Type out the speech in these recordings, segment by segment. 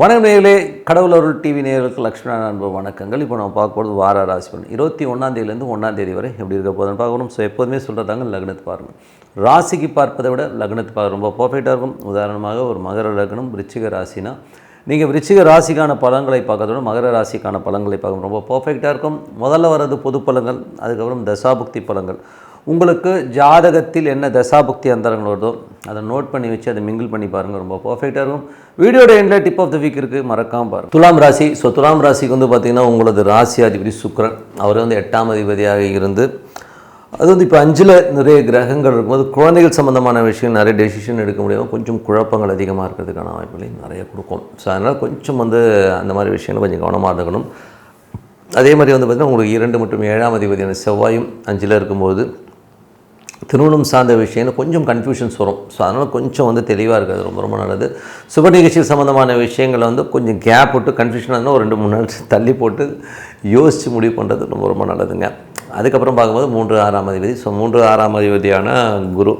வணக்கம் நேயர்களே, கடவுள் அருள் டிவி நேயர்களுக்கு லக்ஷ்மண அன்பு வணக்கங்கள். இப்போ நம்ம பார்க்க போகிறது வார ராசி பலன் 21 1 தேதி வரை எப்படி இருக்க போதுன்னு பார்க்கணும். ஸோ எப்போதுமே சொல்கிறதாங்க லக்னத்தை பாருங்கள். ராசிக்கு பார்ப்பதை விட லக்னத்தை பார்க்க ரொம்ப பர்ஃபெக்டாக இருக்கும். உதாரணமாக ஒரு மகர லக்னம் விருச்சிக ராசினா நீங்கள் விருச்சிக ராசிக்கான பலன்களை பார்க்கறதோட மகர ராசிக்கான பலன்களை பார்க்க ரொம்ப பர்ஃபெக்டாக இருக்கும். முதல்ல வர்றது பொது பலன்கள், அதுக்கப்புறம் தசாபுக்தி பலன்கள். உங்களுக்கு ஜாதகத்தில் என்ன தசாபுக்தி அந்தரங்கள் வருதோ அதை நோட் பண்ணி வச்சு அதை மிங்கிள் பண்ணி பாருங்கள், ரொம்ப பர்ஃபெக்டாக இருக்கும். வீடியோட எண்டில் டிப் ஆஃப் த வீக் இருக்குது, மறக்காமல் பாருங்கள். துலாம் ராசி. ஸோ துலாம் ராசிக்கு வந்து பார்த்திங்கன்னா உங்களது ராசி அதிபதி சுக்கிரன், அவர் வந்து 8ஆம் அதிபதியாக இருந்து அது வந்து இப்போ 5ல் நிறைய கிரகங்கள் இருக்கும்போது குழந்தைகள் சம்மந்தமான விஷயம் நிறைய டெசிஷன் எடுக்க முடியாமல் கொஞ்சம் குழப்பங்கள் அதிகமாக இருக்கிறதுக்கான வாய்ப்புகளையும் நிறைய கொடுக்கும். ஸோ அதனால் கொஞ்சம் வந்து அந்த மாதிரி விஷயங்கள் கொஞ்சம் கவனமாக இருக்கணும். அதே மாதிரி வந்து பார்த்திங்கன்னா உங்களுக்கு 2 மற்றும் 7ஆம் அதிபதியான செவ்வாயும் 5ல் இருக்கும்போது திருமணம் சார்ந்த விஷயம் கொஞ்சம் கன்ஃபியூஷன்ஸ் வரும். ஸோ அதனால் கொஞ்சம் வந்து தெளிவாக இருக்காது, ரொம்ப ரொம்ப நல்லது. சுப நிகழ்ச்சி சம்மந்தமான விஷயங்களை வந்து கொஞ்சம் கேப் விட்டு கன்ஃபியூஷனாக இருந்தால் ஒரு 2-3 நாள் தள்ளி போட்டு யோசித்து முடிவு பண்ணுறது ரொம்ப ரொம்ப நல்லதுங்க. அதுக்கப்புறம் பார்க்கும்போது 3 6ஆம் அதிபதி. ஸோ 3 6ஆம் அதிபதியான குரு,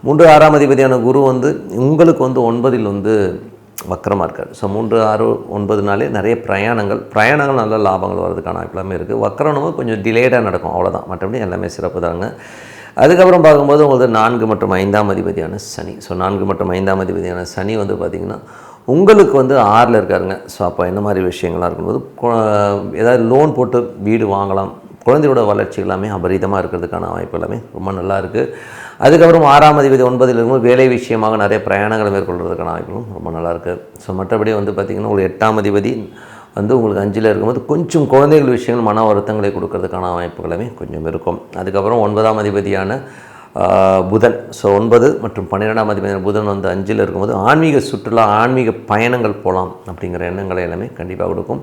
3 6ஆம் அதிபதியான குரு வந்து உங்களுக்கு வந்து 9ல் வந்து வக்கரமாக இருக்கார். ஸோ 3 6 9 நிறைய பிரயாணங்கள் நல்ல லாபங்கள் வர்றதுக்கான எல்லாமே இருக்குது. வக்கரமும் கொஞ்சம் டிலேடாக நடக்கும், அவ்வளோதான். மற்றபடி எல்லாமே சிறப்பு தாங்க. அதுக்கப்புறம் பார்க்கும்போது உங்களுக்கு 4 மற்றும் 5ஆம் அதிபதியான சனி. ஸோ 4 மற்றும் 5ஆம் அதிபதியான சனி வந்து பார்த்திங்கன்னா உங்களுக்கு வந்து 6ல் இருக்காருங்க. ஸோ அப்போ என்ன மாதிரி விஷயங்கள்லாம் இருக்கும்போது ஏதாவது லோன் போட்டு வீடு வாங்கலாம். குழந்தையோட வளர்ச்சி எல்லாமே அபரிதமாக இருக்கிறதுக்கான வாய்ப்பு எல்லாமே ரொம்ப நல்லா இருக்குது. அதுக்கப்புறம் 6ஆம் அதிபதி 9ல் இருக்கும்போது வேலை விஷயமாக நிறைய பிரயாணங்களை மேற்கொள்கிறதுக்கான வாய்ப்புகளும் ரொம்ப நல்லாயிருக்கு. ஸோ மற்றபடி வந்து பார்த்திங்கன்னா உங்களுக்கு 8ஆம் அதிபதி வந்து உங்களுக்கு 5ல் இருக்கும்போது கொஞ்சம் குழந்தைகள் விஷயங்கள் மன வருத்தங்களை கொடுக்கறதுக்கான வாய்ப்புகளுமே கொஞ்சம் இருக்கும். அதுக்கப்புறம் 9ஆம் அதிபதியான புதன். ஸோ 9 மற்றும் 12ஆம் அதிபதியான புதன் வந்து 5ல் இருக்கும்போது ஆன்மீக சுற்றுலா, ஆன்மீக பயணங்கள் போகலாம் அப்படிங்கிற எண்ணங்களை எல்லாமே கண்டிப்பாக கொடுக்கும்.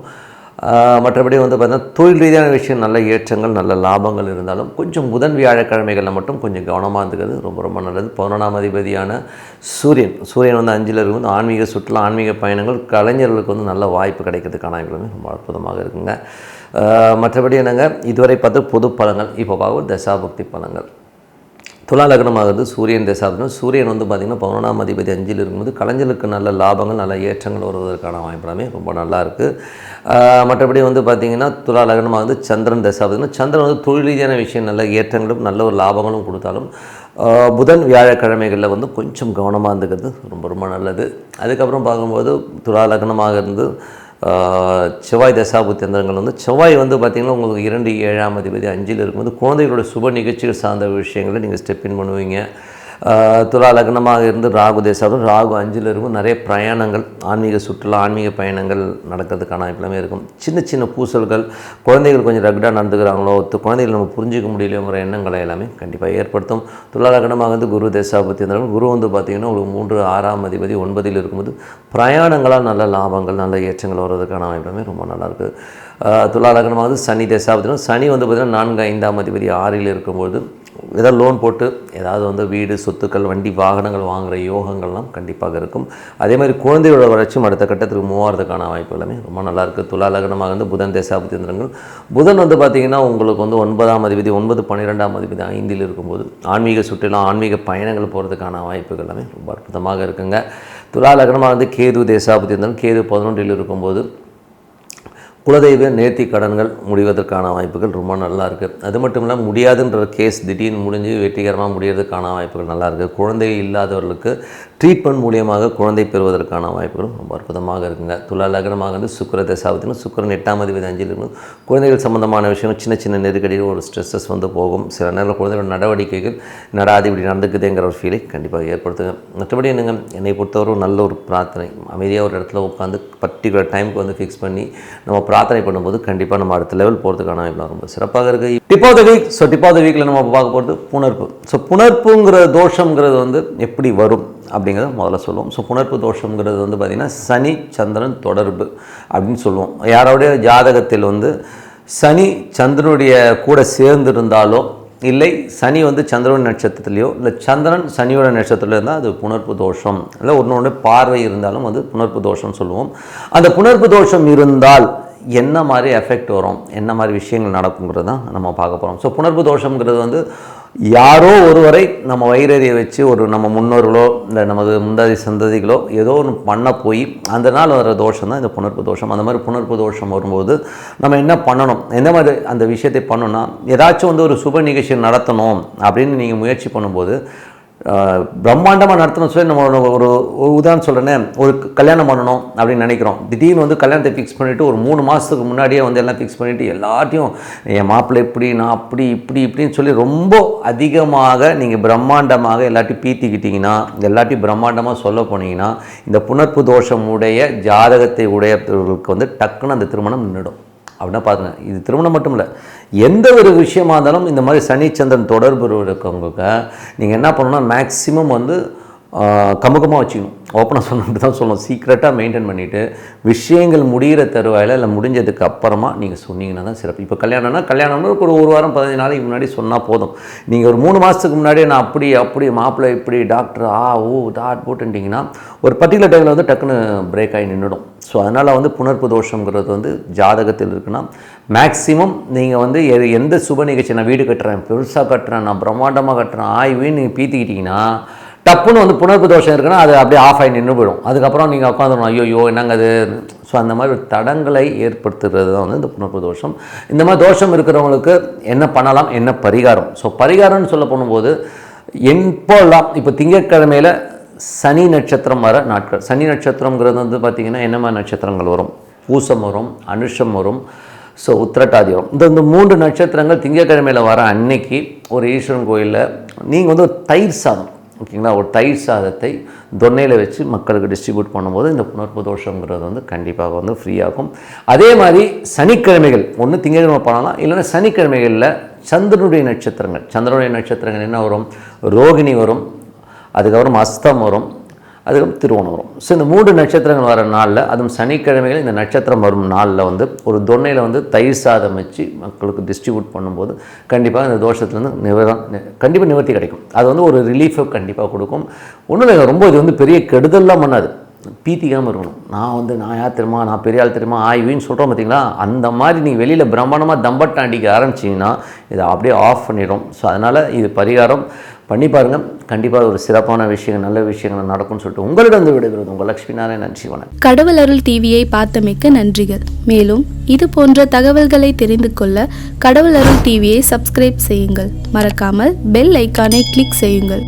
மற்றபடி வந்து பார்த்திங்கன்னா தொழில் ரீதியான விஷயம் நல்ல ஏற்றங்கள் நல்ல லாபங்கள் இருந்தாலும் கொஞ்சம் புதன் வியாழக்கிழமைகளில் மட்டும் கொஞ்சம் கவனமாக இருந்துக்கிறது ரொம்ப ரொம்ப நல்லது. 11ஆம் அதிபதியான சூரியன் வந்து 5ல் இருக்கும்போது ஆன்மீக சுற்றுலா, ஆன்மீக பயணங்கள், கலைஞர்களுக்கு வந்து நல்ல வாய்ப்பு கிடைக்கிறதுக்கான வாய்ப்புகளுமே ரொம்ப அற்புதமாக இருக்குங்க. மற்றபடி என்னங்க, இதுவரை பார்த்து பொது பலன்கள். இப்போ பார்க்க தசாபக்தி பலன்கள். துலா லக்னமாகிறது சூரியன் தசாபுக்தி. சூரியன் வந்து பார்த்திங்கன்னா 11ஆம் அதிபதி 5ல் இருக்கும்போது கலைஞர்களுக்கு நல்ல லாபங்கள் நல்ல ஏற்றங்கள் வருவதற்கான வாய்ப்புலாமே ரொம்ப நல்லா இருக்குது. மற்றபடி வந்து பார்த்திங்கன்னா துலா லக்னமாகிறது சந்திரன் தசாபுக்தி. சந்திரன் வந்து தொழில் ரீதியான விஷயம் நல்ல ஏற்றங்களும் நல்ல ஒரு லாபங்களும் கொடுத்தாலும் புதன் வியாழக்கிழமைகளில் வந்து கொஞ்சம் கவனமாக இருந்துக்கிறது ரொம்ப ரொம்ப நல்லது. அதுக்கப்புறம் பார்க்கும்போது துலா லக்னமாக இருந்து செவ்வாய் தசாபுத்தி அந்தரங்கள் வந்து செவ்வாய் வந்து பார்த்திங்கன்னா உங்களுக்கு 2 7ஆம் அதிபதி 5ல் இருக்கும்போது குழந்தைகளோட சுப நிகழ்ச்சிகள் சார்ந்த விஷயங்களை நீங்கள் ஸ்டெப் இன் பண்ணுவீங்க. துலா லக்னமாக இருந்து ராகு தசாபுத்தி, ராகு 5ல் இருக்கும். நிறைய பிரயாணங்கள், ஆன்மீக சுற்றுலா, ஆன்மீக பயணங்கள் நடக்கிறதுக்கான வாய்ப்புலாமே இருக்கும். சின்ன சின்ன பூசல்கள், குழந்தைகள் கொஞ்சம் ரகடாக நடந்துக்கிறாங்களோ, குழந்தைகள் நம்ம புரிஞ்சிக்க முடியலையோங்கிற எண்ணங்களை எல்லாமே கண்டிப்பாக ஏற்படுத்தும். துலா லக்னமாக வந்து குரு தசாபுத்தி இருந்தாலும் குரு வந்து பார்த்திங்கன்னா உங்களுக்கு 3 6ஆம் அதிபதி 9ல் இருக்கும்போது பிரயாணங்களால் நல்ல லாபங்கள் நல்ல ஏற்றங்கள் வர்றதுக்கான வாய்ப்புலாமே ரொம்ப நல்லாயிருக்கு. துலா லக்னமாக வந்து சனி தசாபுத்தி. சனி வந்து பார்த்திங்கன்னா 4 5ஆம் அதிபதி 6ல் இருக்கும்போது ஏதாவது லோன் போட்டு ஏதாவது வந்து வீடு சொத்துக்கள் வண்டி வாகனங்கள் வாங்குகிற யோகங்கள்லாம் கண்டிப்பாக இருக்கும். அதே மாதிரி குழந்தையோட வளர்ச்சியும் அடுத்த கட்டத்துக்கு மூவாகிறதுக்கான வாய்ப்பு எல்லாமே ரொம்ப நல்லாயிருக்கு. துலா லக்னமாக வந்து புதன் தசாபுத்தி இருந்தவங்கள் புதன் வந்து பார்த்திங்கன்னா உங்களுக்கு வந்து 9ஆம் அதிபதி 9 12ஆம் அதிபதி 5ல் இருக்கும்போது ஆன்மீக சுற்றுலா ஆன்மீக பயணங்கள் போகிறதுக்கான வாய்ப்புகள் எல்லாமே ரொம்ப அற்புதமாக இருக்குங்க. துலா லக்னமாக வந்து கேது தசாபுத்தி இருந்தாலும் கேது 11ல் இருக்கும்போது குலதெய்வ நேர்த்தி கடன்கள் முடிவதற்கான வாய்ப்புகள் ரொம்ப நல்லா இருக்குது. அது மட்டும் இல்லாமல் முடியாதுன்ற கேஸ் திடீர்னு முடிஞ்சு வெற்றிகரமாக முடியறதுக்கான வாய்ப்புகள் நல்லா இருக்குது. குழந்தை இல்லாதவர்களுக்கு ட்ரீட்மெண்ட் மூலியமாக குழந்தை பெறுவதற்கான வாய்ப்புகளும் ரொம்ப அற்புதமாக இருக்குங்க. துலா லக்னமாக வந்து சுக்கிர தசாபுத்தினா சுக்கிரன் 8ஆம் அதிபதி 5ல் இருக்கும். குழந்தைகள் சம்மந்தமான விஷயம் சின்ன சின்ன நெருக்கடியில் ஒரு ஸ்ட்ரெஸ்ஸஸ் வந்து போகும். சில நேரம் குழந்தைகளோட நடவடிக்கைகள் நடாது இப்படி நடந்துக்குதுங்கிற ஒரு ஃபீலை கண்டிப்பாக ஏற்படுத்துங்க. மற்றபடி என்னங்க, என்னை பொறுத்தவரை நல்ல ஒரு பிரார்த்தனை, அமைதியாக ஒரு இடத்துல உட்காந்து பர்டிகுலர் டைமுக்கு வந்து ஃபிக்ஸ் பண்ணி நம்ம பிரார்த்தனை பண்ணும்போது கண்டிப்பாக நம்ம அடுத்த லெவல் போகிறதுக்கான வாய்ப்பு ரொம்ப சிறப்பாக இருக்குது. Tip of the week. So tip of the வீக்கில் நம்ம பார்க்க போகிறது புணர்ப்பு. ஸோ புணர்ப்புங்கிற தோஷங்கிறது வந்து எப்படி வரும் அப்படிங்கிறத முதல்ல சொல்லுவோம். ஸோ புணர்ப்பு தோஷங்கிறது வந்து பார்த்திங்கன்னா சனி சந்திரன் தொடர்பு அப்படின்னு சொல்லுவோம். யாரோடைய ஜாதகத்தில் வந்து சனி சந்திரனுடைய கூட சேர்ந்திருந்தாலோ இல்லை சனி வந்து சந்திரன் நட்சத்திரத்துலையோ இல்லை சந்திரன் சனியோட நட்சத்திரத்தில் இருந்தால் அது புணர்ப்பு தோஷம். இல்லை ஒன்று பார்வை இருந்தாலும் அது புணர்ப்பு தோஷம்னு சொல்லுவோம். அந்த புணர்ப்பு தோஷம் இருந்தால் என்ன மாதிரி எஃபெக்ட் வரும், என்ன மாதிரி விஷயங்கள் நடக்குங்கிறது தான் நம்ம பார்க்க போகிறோம். ஸோ புணர்ப்பு தோஷங்கிறது வந்து யாரோ ஒருவரை நம்ம வயிறறிய வச்சு நம்ம முன்னோர்களோ இல்லை நமது முந்தாதி சந்ததிகளோ ஏதோ ஒன்று பண்ண போய் அந்த நாள் வர தோஷம் தான் இந்த புணர்ப்பு தோஷம். அந்த மாதிரி புணர்ப்பு தோஷம் வரும்போது நம்ம என்ன பண்ணணும், எந்த மாதிரி அந்த விஷயத்தை பண்ணணும்னா, ஏதாச்சும் ஒரு சுப நிகழ்ச்சி நடத்தணும் அப்படின்னு நீங்கள் முயற்சி பண்ணும்போது பிரம்மாண்டமாக நடத்தணும் சொல்லி நம்ம ஒரு உதாரணம் சொல்கிறேன்னே, ஒரு கல்யாணம் பண்ணணும் அப்படின்னு நினைக்கிறோம். திடீர்னு கல்யாணத்தை ஃபிக்ஸ் பண்ணிவிட்டு ஒரு 3 மாதத்துக்கு முன்னாடியே எல்லாம் ஃபிக்ஸ் பண்ணிவிட்டு எல்லாத்தையும் என் மாப்பிள்ளை இப்படி நான் அப்படி இப்படின்னு சொல்லி ரொம்ப அதிகமாக நீங்கள் பிரம்மாண்டமாக எல்லாத்தையும் பீத்திக்கிட்டிங்கன்னா, எல்லாத்தையும் பிரம்மாண்டமாக சொல்ல போனீங்கன்னா, இந்த புணர்ப்பு தோஷம் உடைய ஜாதகத்தை உடையவர்களுக்கு டக்குன்னு அந்த திருமணம் நின்றுடும். அப்படின்னா பாருங்க, இது திருமணம் மட்டும் இல்லை, எந்த ஒரு விஷயமா இருந்தாலும் இந்த மாதிரி சனி சந்திரன் தொடர்பு இருக்கவங்களுக்கு நீங்கள் என்ன பண்ணணும்னா, மேக்ஸிமம் கமுகமாக வச்சுக்கணும். ஓப்பனாக சொன்னிட்டு தான் சொல்லணும். சீக்ரெட்டாக மெயின்டைன் பண்ணிவிட்டு விஷயங்கள் முடிகிற தருவாயில் இல்லை முடிஞ்சதுக்கு அப்புறமா நீங்கள் சொன்னீங்கன்னா தான் சிறப்பு. இப்போ கல்யாணம்னா ஒரு வாரம் 15 நாளைக்கு முன்னாடி சொன்னால் போதும். நீங்கள் ஒரு 3 மாதத்துக்கு முன்னாடியே நான் அப்படி மாப்பிள்ளை இப்படி டாக்டர் தாட் போட்டுட்டிங்கன்னா ஒரு பர்டிகுலர் டைமில் டக்குன்னு பிரேக் ஆகி நின்றுடும். ஸோ அதனால் புணர்ப்பு தோஷங்கிறது ஜாதகத்தில் இருக்குன்னா மேக்ஸிமம் நீங்கள் எந்த சுப நிகழ்ச்சி, நான் வீடு கட்டுறேன், பெருசாக கட்டுறேன், நான் பிரம்மாண்டமாக கட்டுறேன், ஆய்வுன்னு நீங்கள் பீத்திக்கிட்டிங்கன்னா டப்புன்னு புணர்ப்பு தோஷம் இருக்குன்னா அது அப்படியே ஆஃப் ஆகி நின்று போயிடும். அதுக்கப்புறம் நீங்கள் உட்காந்துடணும், ஐயோ என்னங்க அது. ஸோ அந்த மாதிரி ஒரு தடங்களை ஏற்படுத்துகிறது தான் இந்த புணர்ப்பு தோஷம். இந்த மாதிரி தோஷம் இருக்கிறவங்களுக்கு என்ன பண்ணலாம், என்ன பரிகாரம். ஸோ பரிகாரம்னு சொல்ல போகும்போது எப்போல்லாம் இப்போ திங்கட்கிழமையில் சனி நட்சத்திரம் வர நாட்கள், சனி நட்சத்திரங்கிறது பார்த்திங்கன்னா என்ன மாதிரி நட்சத்திரங்கள் வரும், பூசம் வரும், அனுஷம் வரும், ஸோ உத்திரட்டாதி வரும். இந்த 3 நட்சத்திரங்கள் திங்கட்கிழமையில் வர அன்னைக்கு ஒரு ஈஸ்வரன் கோயிலில் நீங்கள் ஒரு தயிர் சாதம், ஓகேங்களா, ஒரு தயிர் சாதத்தை தொன்னையில் வச்சு மக்களுக்கு டிஸ்ட்ரிபியூட் பண்ணும்போது இந்த புணர்ப்பு தோஷங்கிறது கண்டிப்பாக ஃப்ரீயாகும். அதே மாதிரி சனிக்கிழமைகள் ஒன்று திங்கட்கிழமை பண்ணலாம், இல்லைன்னா சனிக்கிழமைகளில் சந்திரனுடைய நட்சத்திரங்கள் என்ன வரும், ரோகிணி வரும், அதுக்கப்புறம் அஸ்தம் வரும், அதுக்கப்புறம் திருவோணம் வரும். ஸோ இந்த 3 நட்சத்திரங்கள் வர நாளில், அதுவும் சனிக்கிழமைகள் இந்த நட்சத்திரம் வரும் நாளில் ஒரு தொன்னையில் தயிர் சாதம் வச்சு மக்களுக்கு டிஸ்ட்ரிபியூட் பண்ணும்போது கண்டிப்பாக இந்த தோஷத்துலேருந்து கண்டிப்பாக நிவர்த்தி கிடைக்கும். அது ஒரு ரிலீஃபை கண்டிப்பாக கொடுக்கும். ஒன்றும் இல்லை, ரொம்ப இது பெரிய கெடுதல்லாம் பண்ணாது. பீத்திக்காமல் இருக்கணும். நான் யார் தெரியுமா, நான் பெரிய ஆள் தெரியுமா, ஆய்வின்னு சொல்கிறோம் பார்த்தீங்களா, அந்த மாதிரி நீங்கள் வெளியில் பிரம்மாண்டமாக தம்பட்டாண்டிக்க ஆரம்பிச்சிங்கன்னா இதை அப்படியே ஆஃப் பண்ணிடும். ஸோ அதனால் இது பரிகாரம் பண்ணி பாருங்கள். கண்டிப்பாக ஒரு சிறப்பான விஷயங்கள், நல்ல விஷயங்கள் நடக்கும்னு சொல்லிட்டு உங்களிடம் விடைபெறுவது உங்கள் லட்சுமி நாராயணன். நன்றி, வணக்கம். கடவுள் அருள் டிவியை பார்த்தமைக்க நன்றிகள். மேலும் இது போன்ற தகவல்களை தெரிந்து கொள்ள கடவுள் அருள் டிவியை சப்ஸ்கிரைப் செய்யுங்கள். மறக்காமல் பெல் ஐக்கானை கிளிக் செய்யுங்கள்.